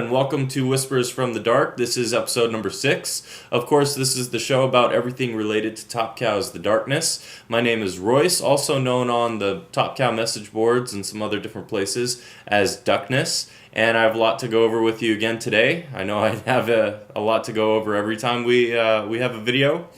and welcome to Whispers from the Dark. This is episode number 6. Of course, this is the show about everything related to Top Cow's The Darkness. My name is Royce, also known on the Top Cow message boards and some other different places as Duckness, and I have a lot to go over with you again today. I know I have a lot to go over every time we have a video,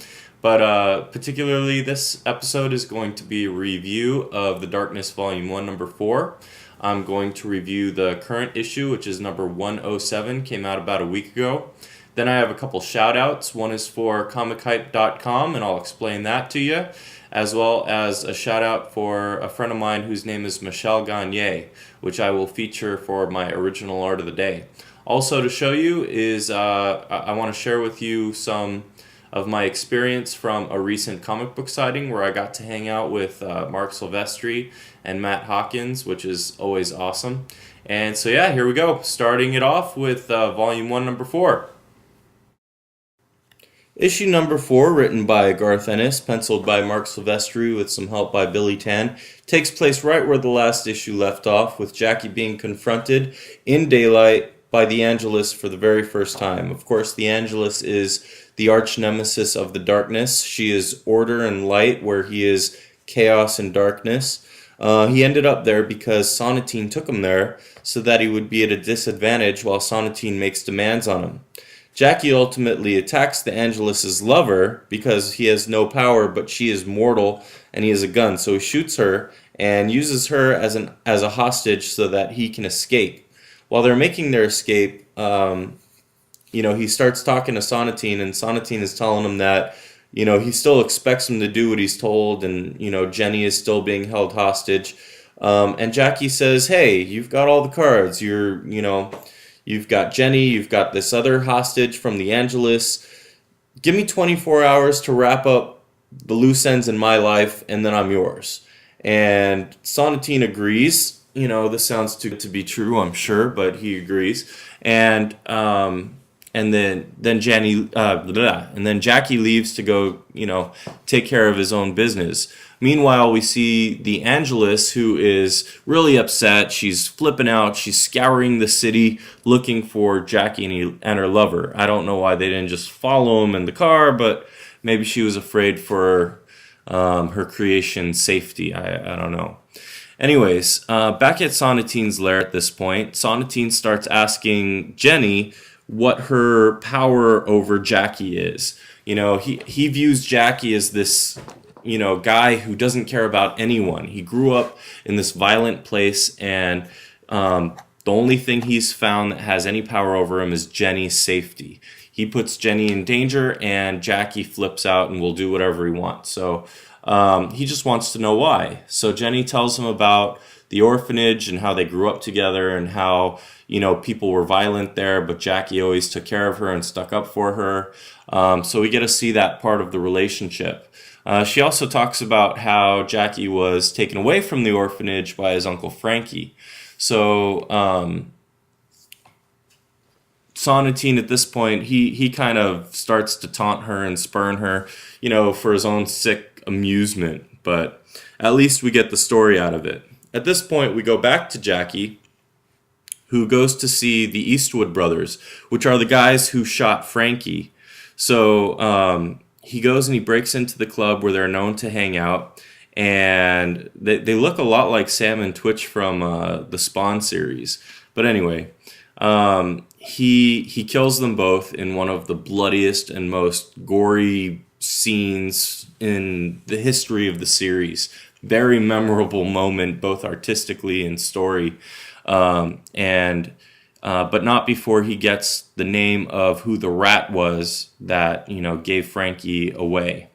but particularly this episode is going to be a review of The Darkness Volume 1, Number 4. I'm going to review the current issue, which is number 107, came out about a week ago. Then I have a couple shout-outs. One is for ComicHype.com, and I'll explain that to you, as well as a shout-out for a friend of mine whose name is Michel Gagne, which I will feature for my original art of the day. Also to show you is I want to share with you some of my experience from a recent comic book sighting where I got to hang out with Marc Silvestri and Matt Hawkins, which is always awesome. And so yeah, here we go. Starting it off with Volume 1, Number 4. Issue number 4, written by Garth Ennis, penciled by Marc Silvestri with some help by Billy Tan, takes place right where the last issue left off, with Jackie being confronted in daylight by the Angelus for the very first time. Of course, the Angelus is the arch nemesis of the darkness. She is order and light, where he is chaos and darkness. He ended up there because Sonatine took him there so that he would be at a disadvantage while Sonatine makes demands on him. Jackie ultimately attacks the Angelus's lover because he has no power, but she is mortal and he has a gun. So he shoots her and uses her as a hostage so that he can escape. While they're making their escape, he starts talking to Sonatine, and Sonatine is telling him that, he still expects him to do what he's told, and, Jenny is still being held hostage. And Jackie says, hey, you've got all the cards. You've got Jenny, you've got this other hostage from the Angelus. Give me 24 hours to wrap up the loose ends in my life, and then I'm yours. And Sonatine agrees. This sounds too good to be true, I'm sure, but he agrees. And then Jackie leaves to go, take care of his own business. Meanwhile, we see the Angelus, who is really upset. She's flipping out. She's scouring the city looking for Jackie and her lover. I don't know why they didn't just follow him in the car, but maybe she was afraid for her creation's safety. I don't know. Anyways, back at Sonatine's lair at this point, Sonatine starts asking Jenny what her power over Jackie is. He views Jackie as this, guy who doesn't care about anyone. He grew up in this violent place, and the only thing he's found that has any power over him is Jenny's safety. He puts Jenny in danger, and Jackie flips out and will do whatever he wants. So he just wants to know why. So Jenny tells him about the orphanage and how they grew up together and how, people were violent there, but Jackie always took care of her and stuck up for her. So we get to see that part of the relationship. She also talks about how Jackie was taken away from the orphanage by his Uncle Frankie. So Sonatine at this point, he kind of starts to taunt her and spurn her, for his own sick amusement. But at least we get the story out of it. At this point, we go back to Jackie, who goes to see the Eastwood brothers, which are the guys who shot Frankie. So he goes and he breaks into the club where they're known to hang out, and they look a lot like Sam and Twitch from the Spawn series. But anyway, he kills them both in one of the bloodiest and most gory scenes in the history of the series. Very memorable moment, both artistically and story, but not before he gets the name of who the rat was that gave Frankie away.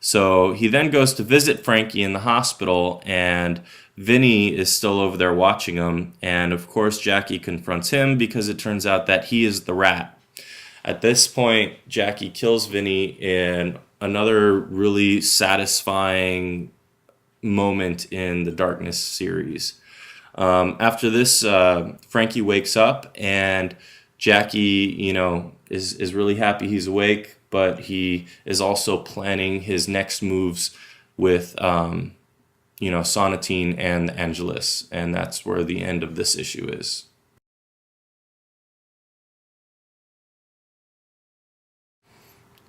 So he then goes to visit Frankie in the hospital, and Vinny is still over there watching him. And of course, Jackie confronts him because it turns out that he is the rat. At this point, Jackie kills Vinny in another really satisfying moment in the Darkness series. After this, Frankie wakes up, and Jackie, is really happy he's awake, but he is also planning his next moves with, Sonatine and Angelus, and that's where the end of this issue is.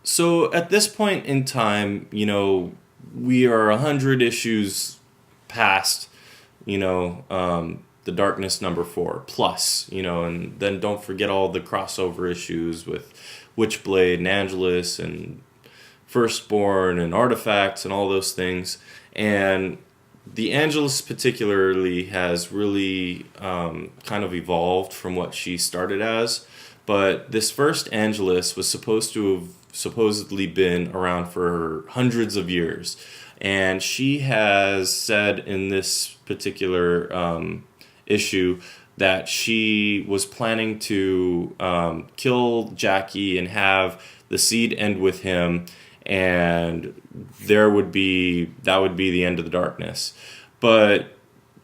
So at this point in time, we are 100 issues past, the Darkness #4 plus, and then don't forget all the crossover issues with Witchblade and Angelus and Firstborn and Artifacts and all those things. And the Angelus particularly has really kind of evolved from what she started as. But this first Angelus was supposed to have supposedly been around for hundreds of years. And she has said in this particular issue that she was planning to kill Jackie and have the seed end with him, and that would be the end of the Darkness. But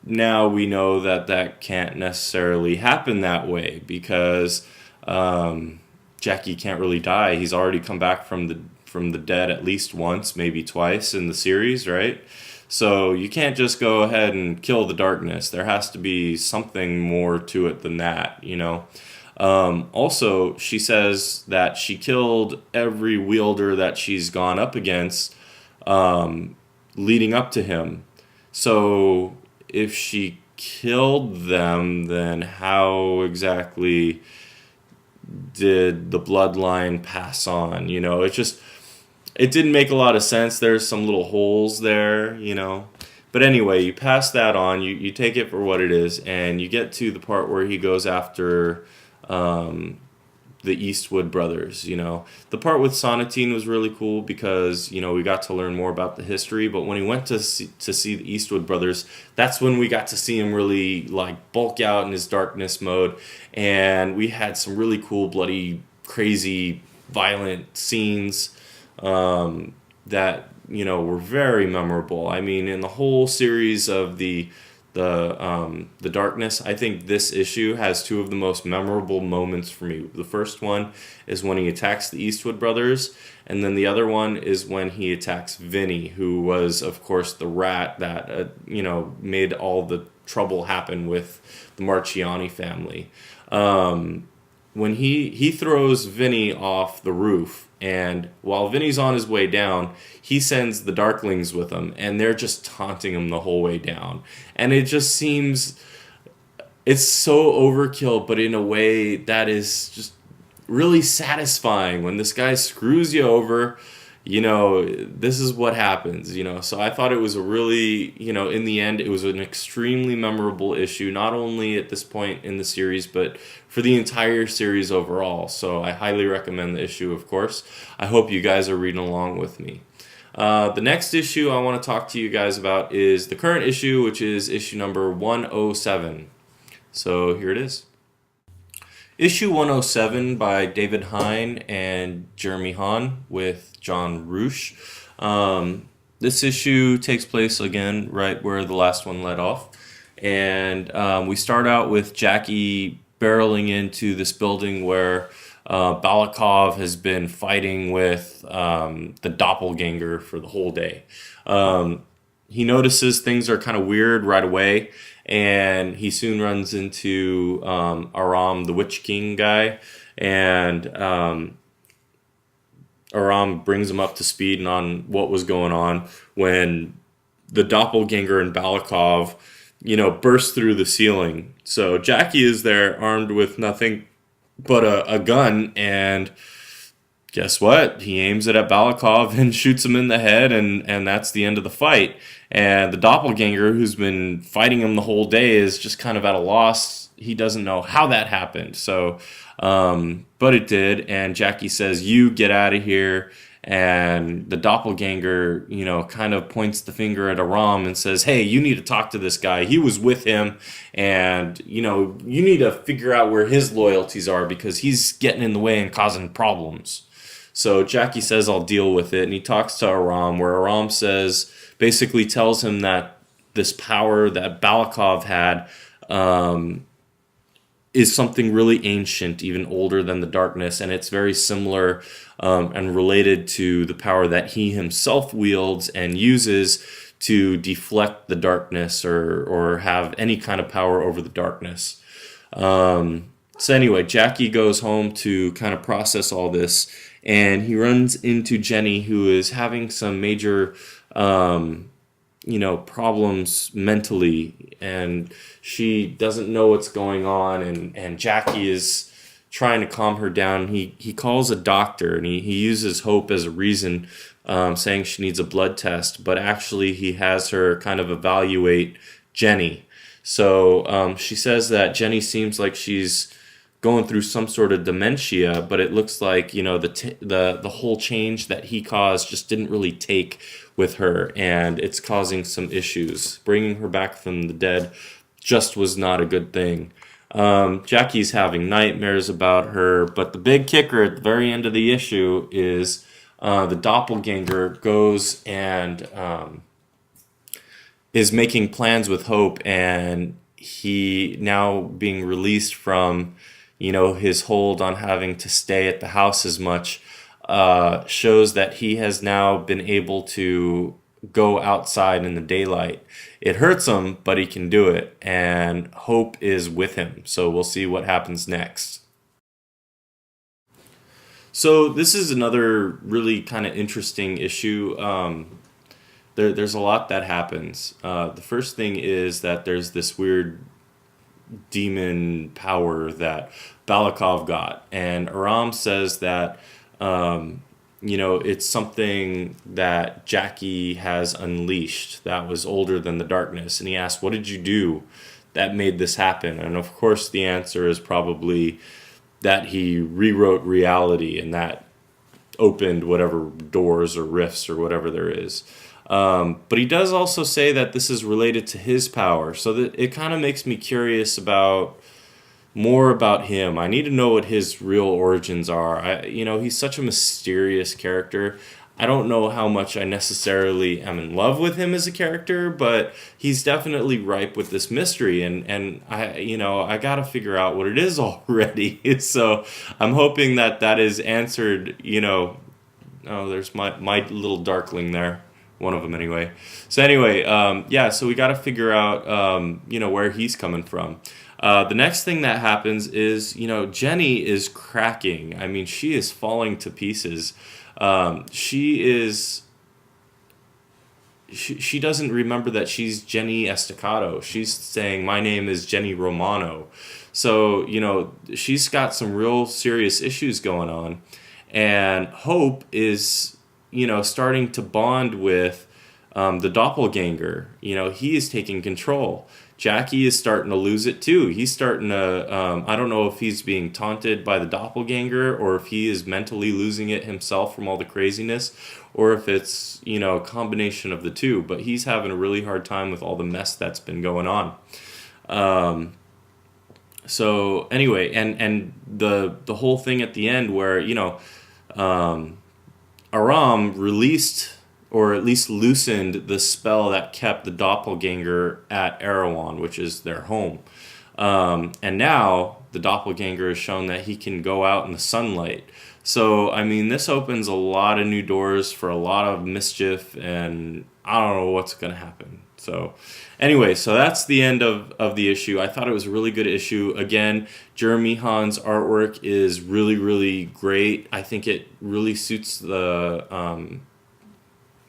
now we know that can't necessarily happen that way, because Jackie can't really die. He's already come back from the dead at least once, maybe twice in the series, right? So you can't just go ahead and kill the Darkness. There has to be something more to it than that, Also, she says that she killed every wielder that she's gone up against leading up to him. So if she killed them, then how exactly did the bloodline pass on? It didn't make a lot of sense. There's some little holes there, But anyway, you pass that on, you take it for what it is, and you get to the part where he goes after the Eastwood brothers, The part with Sonatine was really cool because, we got to learn more about the history, but when he went to see the Eastwood brothers, that's when we got to see him really, bulk out in his Darkness mode, and we had some really cool, bloody, crazy, violent scenes that were very memorable. I mean, in the whole series of the Darkness, I think this issue has two of the most memorable moments for me. The first one is when he attacks the Eastwood brothers, and then the other one is when he attacks Vinny, who was, of course, the rat that made all the trouble happen with the Marciani family. When he throws Vinny off the roof, and while Vinny's on his way down, he sends the Darklings with him, and they're just taunting him the whole way down. And it just seems, it's so overkill, but in a way that is just really satisfying. When this guy screws you over, this is what happens, So I thought it was a really, in the end, it was an extremely memorable issue, not only at this point in the series, but for the entire series overall. So I highly recommend the issue, of course. I hope you guys are reading along with me. The next issue I want to talk to you guys about is the current issue, which is issue number 107. So here it is. Issue 107 by David Hine and Jeremy Hahn with John Roosh. This issue takes place again right where the last one led off. And we start out with Jackie barreling into this building where Balakov has been fighting with the doppelganger for the whole day. He notices things are kind of weird right away, and he soon runs into Aram, the Witch King guy, and Aram brings him up to speed on what was going on when the doppelganger and Balakov, burst through the ceiling. So Jackie is there armed with nothing but a gun, and guess what? He aims it at Balakov and shoots him in the head, and that's the end of the fight. And the doppelganger, who's been fighting him the whole day, is just kind of at a loss. He doesn't know how that happened. So, but it did, and Jackie says, "You get out of here." And the doppelganger, kind of points the finger at Aram and says, "Hey, you need to talk to this guy. He was with him, and, you need to figure out where his loyalties are because he's getting in the way and causing problems." So Jackie says, "I'll deal with it." And he talks to Aram, where Aram basically tells him that this power that Balakov had is something really ancient, even older than the Darkness, and it's very similar and related to the power that he himself wields and uses to deflect the Darkness or have any kind of power over the Darkness. So anyway, Jackie goes home to kind of process all this, and he runs into Jenny, who is having some major, problems mentally, and she doesn't know what's going on, and Jackie is trying to calm her down. He calls a doctor, and he uses hope as a reason, saying she needs a blood test, but actually he has her kind of evaluate Jenny. So she says that Jenny seems like she's going through some sort of dementia, but it looks like the whole change that he caused just didn't really take with her, and it's causing some issues. Bringing her back from the dead just was not a good thing. Jackie's having nightmares about her, but the big kicker at the very end of the issue is the doppelganger goes and is making plans with Hope, and he, now being released from his hold on having to stay at the house as much, shows that he has now been able to go outside in the daylight. It hurts him, but he can do it, and Hope is with him. So we'll see what happens next. So this is another really kind of interesting issue. There's a lot that happens. The first thing is that there's this weird demon power that Balakov got, and Aram says that it's something that Jackie has unleashed that was older than the darkness. And he asked, what did you do that made this happen? And of course the answer is probably that he rewrote reality, and that opened whatever doors or rifts or whatever there is. But he does also say that this is related to his power, so that it kind of makes me curious about more about him. I need to know what his real origins are. He's such a mysterious character. I don't know how much I necessarily am in love with him as a character, but he's definitely ripe with this mystery, and I gotta figure out what it is already. So I'm hoping that is answered. Oh, there's my little darkling there. One of them anyway. So anyway, so we got to figure out, where he's coming from. The next thing that happens is, Jenny is cracking. I mean, she is falling to pieces. She doesn't remember that she's Jenny Estacado. She's saying, my name is Jenny Romano. So, she's got some real serious issues going on. And Hope is starting to bond with the doppelganger. He is taking control. Jackie is starting to lose it too. He's starting to, I don't know if he's being taunted by the doppelganger, or if he is mentally losing it himself from all the craziness, or if it's, a combination of the two. But he's having a really hard time with all the mess that's been going on. So anyway, and the whole thing at the end where, Aram released, or at least loosened, the spell that kept the doppelganger at Erewhon, which is their home. And now the doppelganger has shown that he can go out in the sunlight. So, I mean, this opens a lot of new doors for a lot of mischief, and I don't know what's going to happen. So, anyway, so that's the end of the issue. I thought it was a really good issue. Again, Jeremy Hahn's artwork is really, really great. I think it really suits the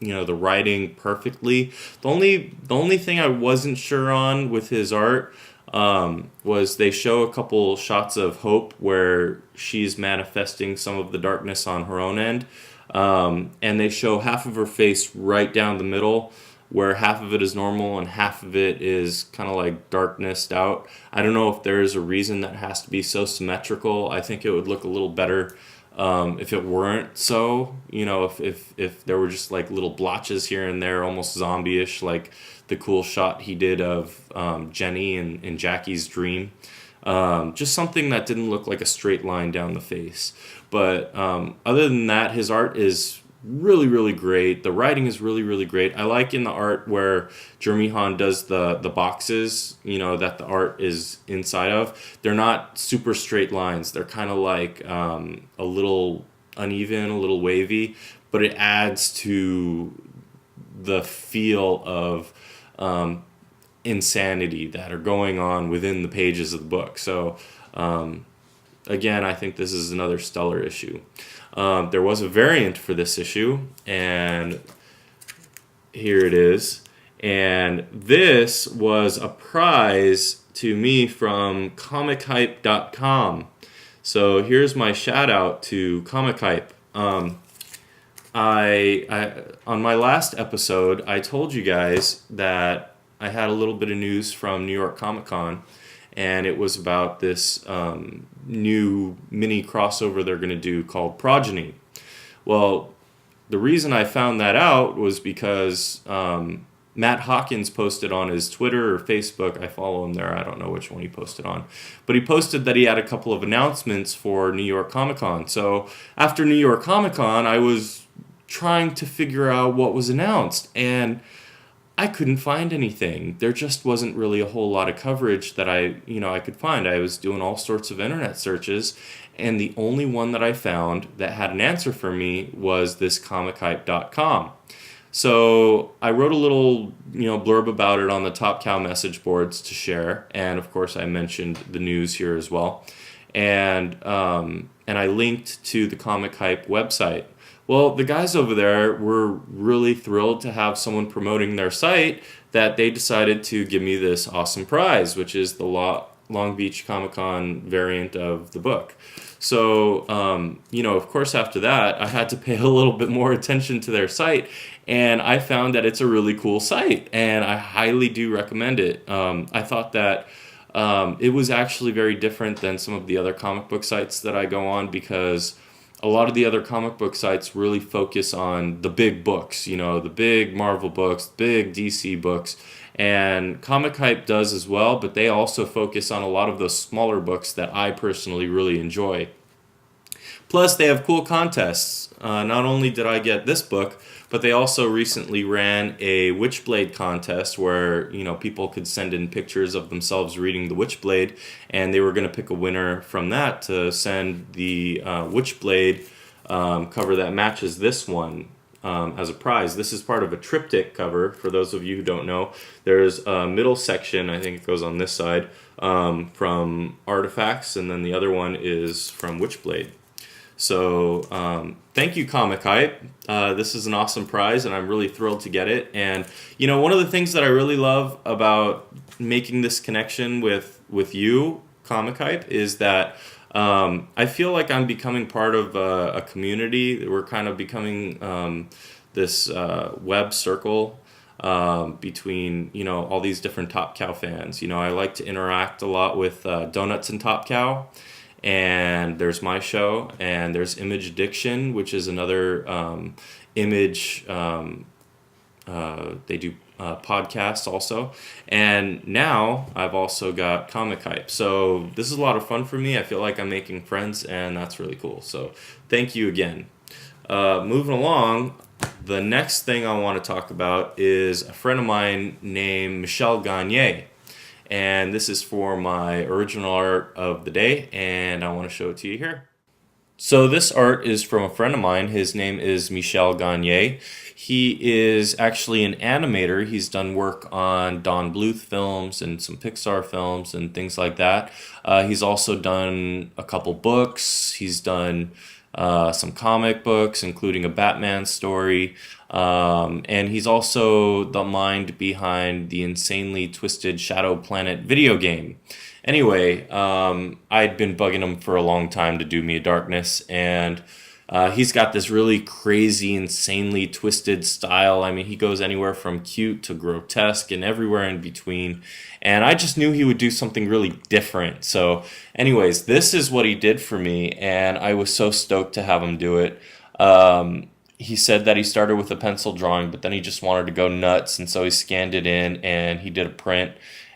the writing perfectly. The only thing I wasn't sure on with his art was they show a couple shots of Hope where she's manifesting some of the darkness on her own end, and they show half of her face right down the middle, where half of it is normal and half of it is kind of like darknessed out. I don't know if there is a reason that has to be so symmetrical. I think it would look a little better if it weren't so. If there were just like little blotches here and there, almost zombie-ish, like the cool shot he did of Jenny in Jackie's dream. Just something that didn't look like a straight line down the face. But other than that, his art is really, really great. The writing is really, really great. I like in the art where Jeremy Hahn does the boxes, that the art is inside of. They're not super straight lines. They're kind of like a little uneven, a little wavy, but it adds to the feel of insanity that are going on within the pages of the book. So again, I think this is another stellar issue. There was a variant for this issue, and here it is. And this was a prize to me from ComicHype.com. So here's my shout out to ComicHype. I on my last episode, I told you guys that I had a little bit of news from New York Comic Con, and it was about this new mini crossover they're going to do called Progeny. Well, the reason I found that out was because Matt Hawkins posted on his Twitter or Facebook. I follow him there. I don't know which one he posted on. But he posted that he had a couple of announcements for New York Comic Con. So after New York Comic Con, I was trying to figure out what was announced. And I couldn't find anything. There just wasn't really a whole lot of coverage that I could find. I was doing all sorts of internet searches. And the only one that I found that had an answer for me was this ComicHype.com. So I wrote a little, blurb about it on the Top Cow message boards to share, and of course I mentioned the news here as well, and I linked to the ComicHype website. Well, the guys over there were really thrilled to have someone promoting their site that they decided to give me this awesome prize, which is the Long Beach Comic Con variant of the book. So, of course, after that, I had to pay a little bit more attention to their site, and I found that it's a really cool site, and I highly do recommend it. I thought that it was actually very different than some of the other comic book sites that I go on, because a lot of the other comic book sites really focus on the big books, the big Marvel books, big DC books, and ComicHype does as well, but they also focus on a lot of those smaller books that I personally really enjoy. Plus, they have cool contests. Not only did I get this book, but they also recently ran a Witchblade contest where, people could send in pictures of themselves reading the Witchblade, and they were going to pick a winner from that to send the Witchblade cover that matches this one as a prize. This is part of a triptych cover. For those of you who don't know, there's a middle section, I think it goes on this side, from Artifacts, and then the other one is from Witchblade. So thank you, ComicHype. This is an awesome prize, and I'm really thrilled to get it. And, one of the things that I really love about making this connection with you, ComicHype, is that I feel like I'm becoming part of a community. We're kind of becoming this web circle between, all these different Top Cow fans. I like to interact a lot with Doughnuts and Top Cow. And there's my show, and there's Image Addiction, which is another image. They do podcasts also. And now I've also got ComicHype. So this is a lot of fun for me. I feel like I'm making friends, and that's really cool. So thank you again. Moving along, the next thing I want to talk about is a friend of mine named Michel Gagne. And this is for my original art of the day, and I want to show it to you here. So this art is from a friend of mine. His name is Michel Gagne. He is actually an animator. He's done work on Don Bluth films and some Pixar films and things like that. He's also done a couple books. He's done some comic books, including a Batman story. And he's also the mind behind the insanely twisted Shadow Planet video game. Anyway, I'd been bugging him for a long time to do Me a Darkness, and he's got this really crazy, insanely twisted style. I mean, he goes anywhere from cute to grotesque and everywhere in between. And I just knew he would do something really different. So anyways, this is what he did for me, and I was so stoked to have him do it. He said that he started with a pencil drawing, but then he just wanted to go nuts, and so he scanned it in, and he did a print.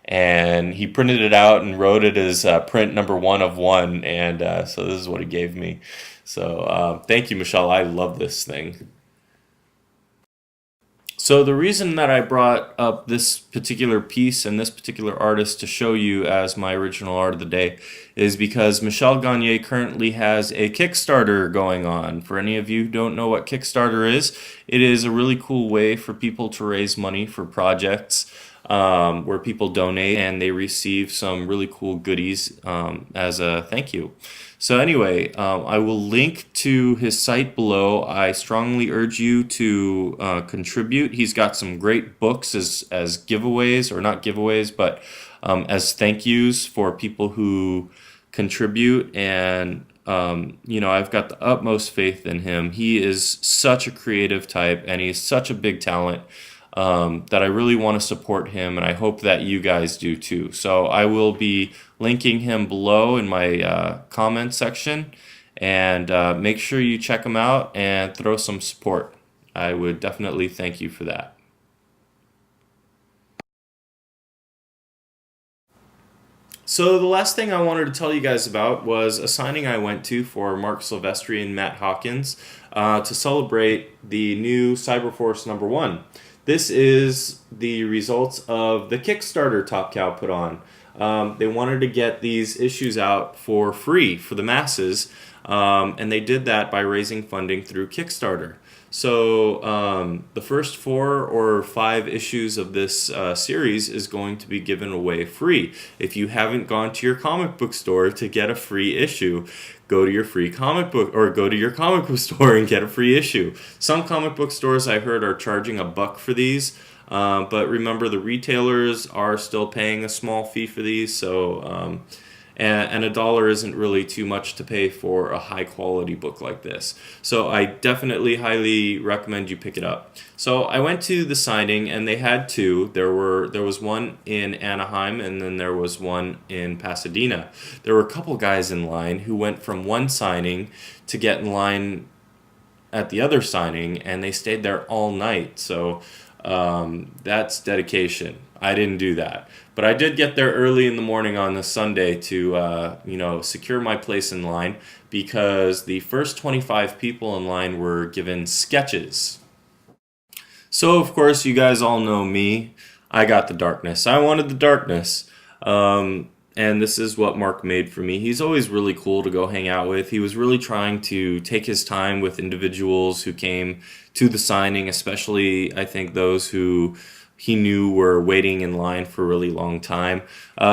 And he printed it out and wrote it as print number 1 of 1, and so this is what he gave me. So thank you, Michelle. I love this thing. So the reason that I brought up this particular piece and this particular artist to show you as my original art of the day is because Michel Gagne currently has a Kickstarter going on. For any of you who don't know what Kickstarter is, it is a really cool way for people to raise money for projects. where people donate and they receive some really cool goodies as a thank you. So anyway, I will link to his site below. I strongly urge you to contribute. He's got some great books as giveaways, or not giveaways, but as thank yous for people who contribute. And I've got the utmost faith in him. He is such a creative type, and he's such a big talent that I really want to support him, and I hope that you guys do too. So I will be linking him below in my comment section, and make sure you check him out and throw some support. I would definitely thank you for that. So the last thing I wanted to tell you guys about was a signing I went to for Marc Silvestri and Matt Hawkins to celebrate the new Cyberforce #1. This is the results of the Kickstarter Top Cow put on. They wanted to get these issues out for free for the masses, and they did that by raising funding through Kickstarter. So the first 4 or 5 issues of this series is going to be given away free. If you haven't gone to your comic book store to get a free issue, go to your free comic book, or go to your comic book store and get a free issue. Some comic book stores I heard are charging $1 for these, but remember the retailers are still paying a small fee for these, so and $1 isn't really too much to pay for a high quality book like this. So I definitely highly recommend you pick it up. So I went to the signing, and they had 2. There was one in Anaheim, and then there was one in Pasadena. There were a couple guys in line who went from one signing to get in line at the other signing, and they stayed there all night. So that's dedication. I didn't do that. But I did get there early in the morning on the Sunday to, secure my place in line, because the first 25 people in line were given sketches. So, of course, you guys all know me. I got the darkness. I wanted the darkness. And this is what Marc made for me. He's always really cool to go hang out with. He was really trying to take his time with individuals who came to the signing, especially, I think, those who he knew were waiting in line for a really long time.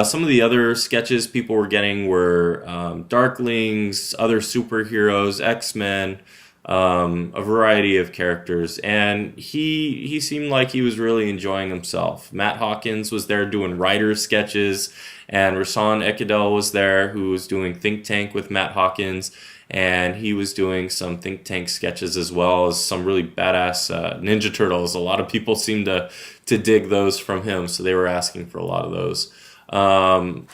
Some of the other sketches people were getting were Darklings, other superheroes, X-Men, a variety of characters, and he seemed like he was really enjoying himself. Matt Hawkins was there doing writer sketches, and Rasan Ekadel was there, who was doing Think Tank with Matt Hawkins, and he was doing some Think Tank sketches as well as some really badass Ninja Turtles. A lot of people seemed to dig those from him, so they were asking for a lot of those. One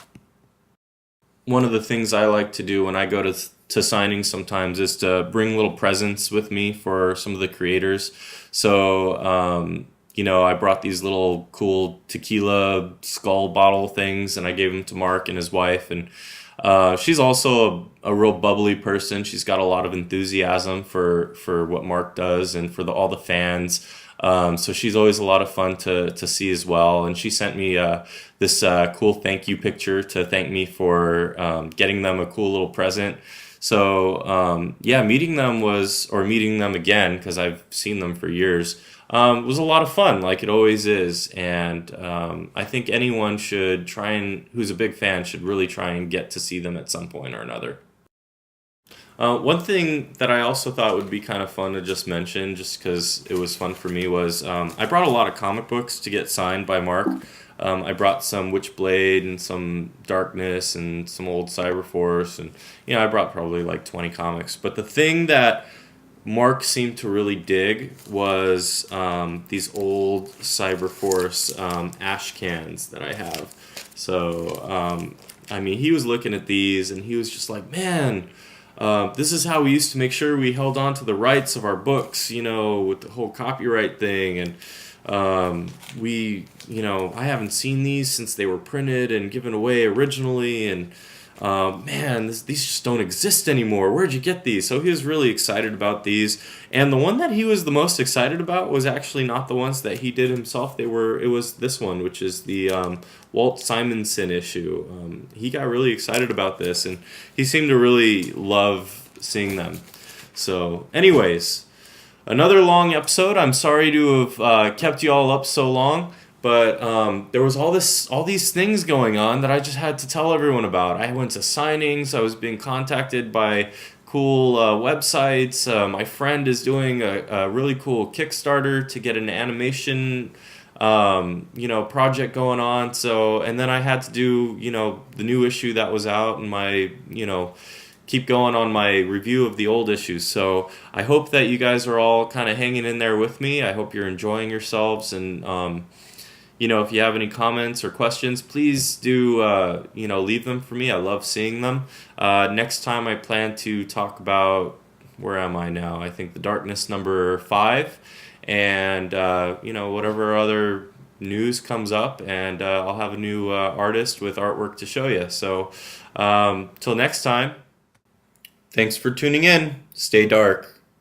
of the things I like to do when I go to signings sometimes is to bring little presents with me for some of the creators. So, I brought these little cool tequila skull bottle things, and I gave them to Marc and his wife. And she's also a real bubbly person. She's got a lot of enthusiasm for what Marc does and for all the fans. So she's always a lot of fun to see as well. And she sent me this cool thank you picture to thank me for getting them a cool little present. So meeting them again, because I've seen them for years, was a lot of fun, like it always is. And I think anyone who's a big fan should really try and get to see them at some point or another. One thing that I also thought would be kind of fun to just mention, just because it was fun for me, was I brought a lot of comic books to get signed by Marc. I brought some Witchblade and some Darkness and some old Cyberforce, and I brought probably like 20 comics. But the thing that Marc seemed to really dig was these old Cyberforce ash cans that I have. So, he was looking at these and he was just like, man, this is how we used to make sure we held on to the rights of our books, with the whole copyright thing. And I haven't seen these since they were printed and given away originally. And these just don't exist anymore. Where'd you get these? So he was really excited about these. And the one that he was the most excited about was actually not the ones that he did himself. It was this one, which is the Walt Simonson issue. He got really excited about this, and he seemed to really love seeing them. So anyways, another long episode. I'm sorry to have kept you all up so long, But there was all these things going on that I just had to tell everyone about. I went to signings. I was being contacted by cool websites. My friend is doing a really cool Kickstarter to get an animation, project going on. So, and then I had to do, the new issue that was out, and my, keep going on my review of the old issues. So I hope that you guys are all kind of hanging in there with me. I hope you're enjoying yourselves, and if you have any comments or questions, please do, leave them for me. I love seeing them. Next time I plan to talk about, where am I now? I think The Darkness number 5, and, whatever other news comes up, and I'll have a new artist with artwork to show you. So till next time, thanks for tuning in. Stay dark.